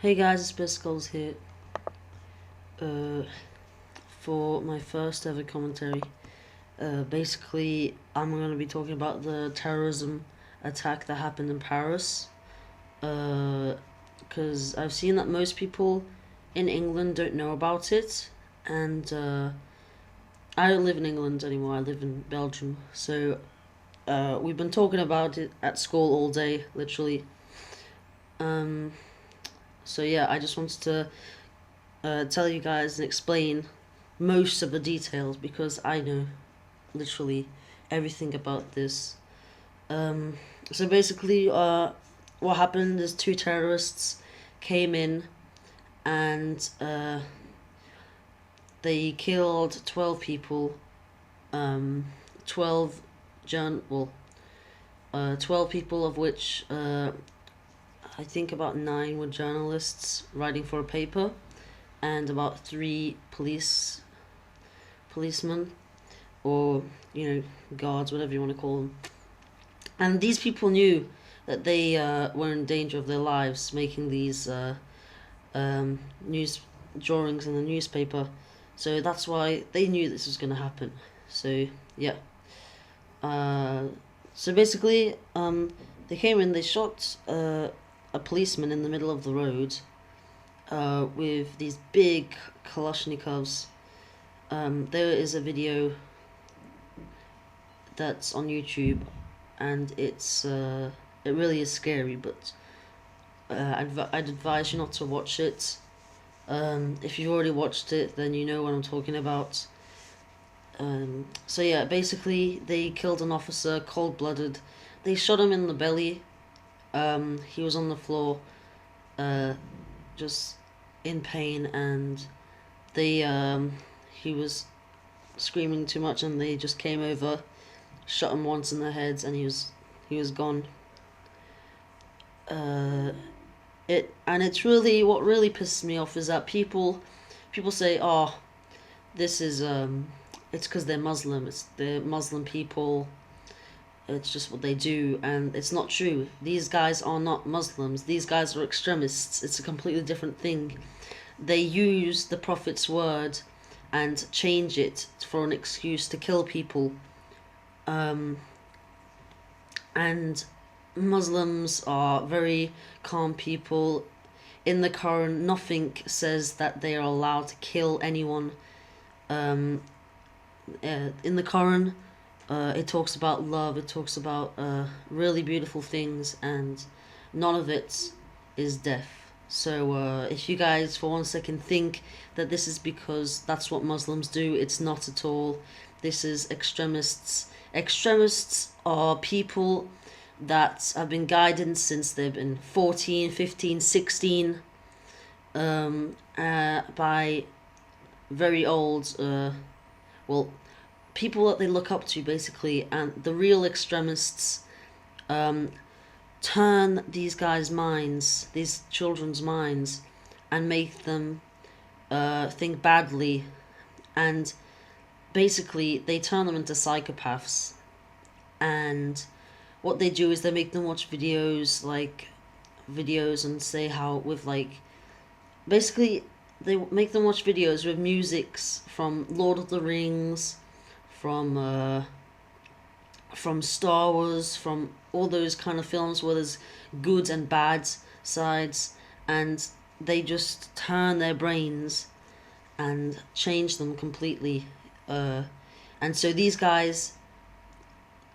Hey guys, it's Skullz here uh, for my first ever commentary. Basically, I'm going to be talking about the terrorism attack that happened in Paris. Because I've seen that most people in England don't know about it, and I don't live in England anymore, I live in Belgium. So we've been talking about it at school all day, literally. So yeah, I just wanted to tell you guys and explain most of the details because I know literally everything about this. So basically, what happened is two terrorists came in and they killed 12 people. 12 12 people, of which I think about 9 were journalists writing for a paper, and about 3 policemen, or guards, whatever you want to call them. And these people knew that they were in danger of their lives making these news drawings in the newspaper, so that's why they knew this was going to happen. So yeah, so basically they came in, they shot a policeman in the middle of the road with these big Kalashnikovs. There is a video that's on YouTube, and it really is scary, but I'd advise you not to watch it. If you've already watched it, then you know what I'm talking about. So yeah, basically they killed an officer, cold-blooded. They shot him in the belly. He was on the floor, just in pain, and he was screaming too much, and they just came over, shot him once in the head, and he was gone. It's really, what really pisses me off is that people say, oh, this is it's because they're Muslim, they're Muslim people, it's just what they do, and it's not true. These guys are not Muslims, these guys are extremists. It's a completely different thing. They use the Prophet's word and change it for an excuse to kill people. And Muslims are very calm people. In the Quran, nothing says that they are allowed to kill anyone. In the Quran, it talks about love, it talks about really beautiful things, and none of it is death. So if you guys for one second think that this is because that's what Muslims do, it's not at all. This is extremists. Extremists are people that have been guided since they've been 14, 15, 16, by very old, people that they look up to, basically. And the real extremists turn these guys' minds, these children's minds, and make them think badly, and basically they turn them into psychopaths. And what they do is they make them watch videos and say how, with basically they make them watch videos with musics from Lord of the Rings, from Star Wars, from all those kind of films where there's good and bad sides, and they just turn their brains and change them completely. And so these guys,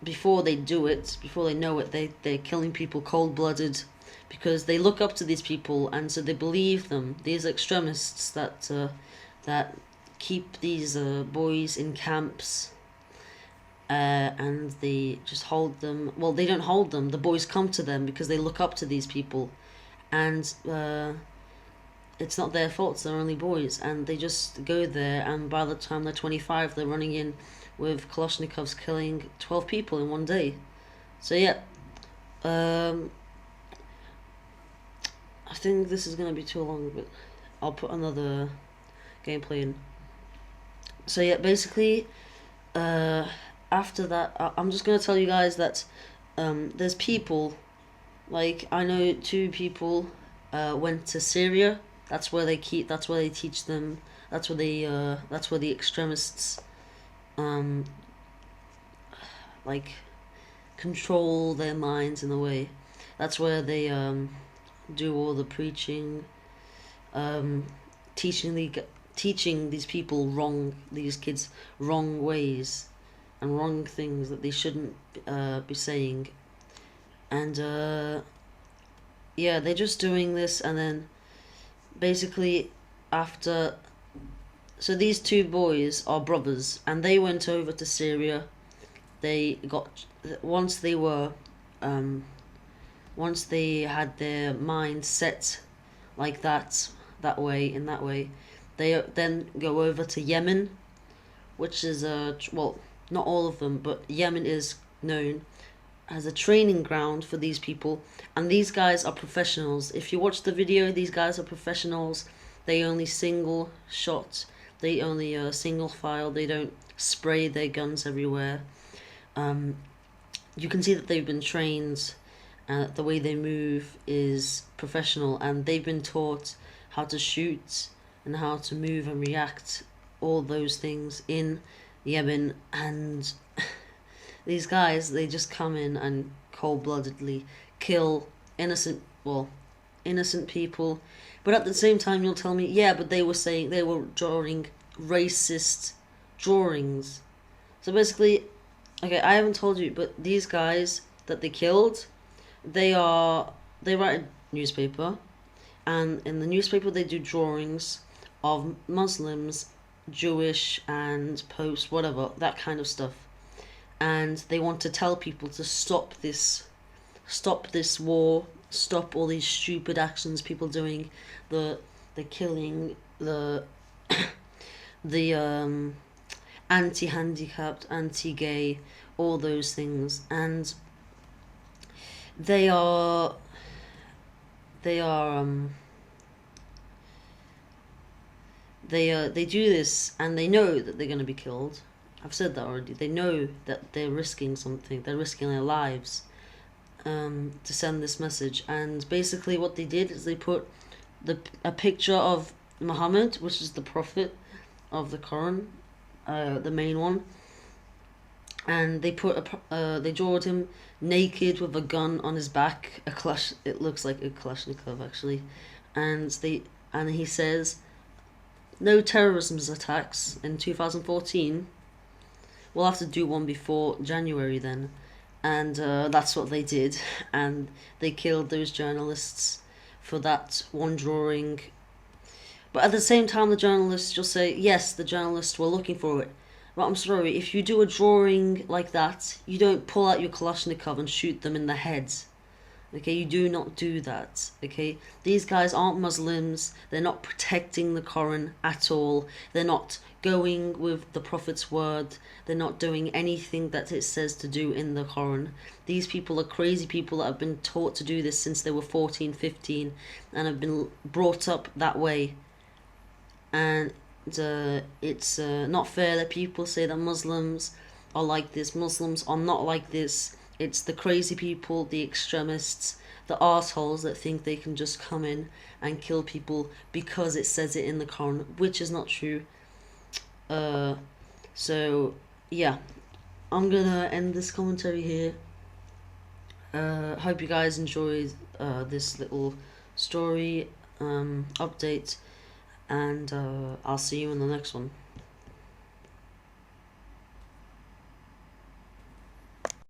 before they do it, before they know it, they're killing people cold-blooded because they look up to these people, and so they believe them. These extremists that keep these boys in camps, and they just hold them. Well, they don't hold them. The boys come to them because they look up to these people, and it's not their fault. They're only boys, and they just go there. And by the time they're 25, they're running in with Kalashnikovs, killing 12 people in one day. So yeah, I think this is gonna be too long, but I'll put another gameplay in. So yeah, basically, after that, I'm just gonna tell you guys that there's people, I know 2 people went to Syria. That's where they keep. That's where they teach them. That's where they. That's where the extremists, um, like, control their minds in a way. That's where they do all the preaching, um, teaching teaching these people these kids wrong ways and wrong things that they shouldn't be saying. And yeah, they're just doing this, and then basically after, so these two boys are brothers, and they went over to Syria. They got, once they were, once they had their mind set like that way, in that way, they then go over to Yemen, which is well, not all of them, but Yemen is known as a training ground for these people, and these guys are professionals. If you watch the video, these guys are professionals. They only single shot, they only single file, they don't spray their guns everywhere. You can see that they've been trained, the way they move is professional, and they've been taught how to shoot and how to move and react, all those things in Yemen. And these guys, they just come in and cold-bloodedly kill innocent people. But at the same time, you'll tell me, yeah, but they were drawing racist drawings. So basically, okay, I haven't told you, but these guys that they killed, they write a newspaper, and in the newspaper they do drawings of Muslims, Jewish, and post whatever, that kind of stuff. And they want to tell people to stop this war, stop all these stupid actions people doing, the killing, the the anti-handicapped, anti-gay, all those things. And they do this, and they know that they're going to be killed. I've said that already. They know that they're risking something. They're risking their lives to send this message. And basically what they did is they put a picture of Muhammad, which is the prophet of the Quran, the main one, and they they drawed him naked with a gun on his back, it looks like a Kalashnikov actually, and he says, no terrorism attacks in 2014. We'll have to do one before January then. And that's what they did, and they killed those journalists for that one drawing. But at the same time, the journalists, you'll say, yes, the journalists were looking for it. But I'm sorry, if you do a drawing like that, you don't pull out your Kalashnikov and shoot them in the head. Okay, you do not do that. Okay, these guys aren't Muslims. They're not protecting the Quran at all. They're not going with the Prophet's word. They're not doing anything that it says to do in the Quran. These people are crazy people that have been taught to do this since they were 14, 15, and have been brought up that way. And it's not fair that people say that Muslims are like this. Muslims are not like this. It's the crazy people, the extremists, the arseholes that think they can just come in and kill people because it says it in the Quran, which is not true. So yeah, I'm gonna end this commentary here. Hope you guys enjoyed this little story update, and I'll see you in the next one.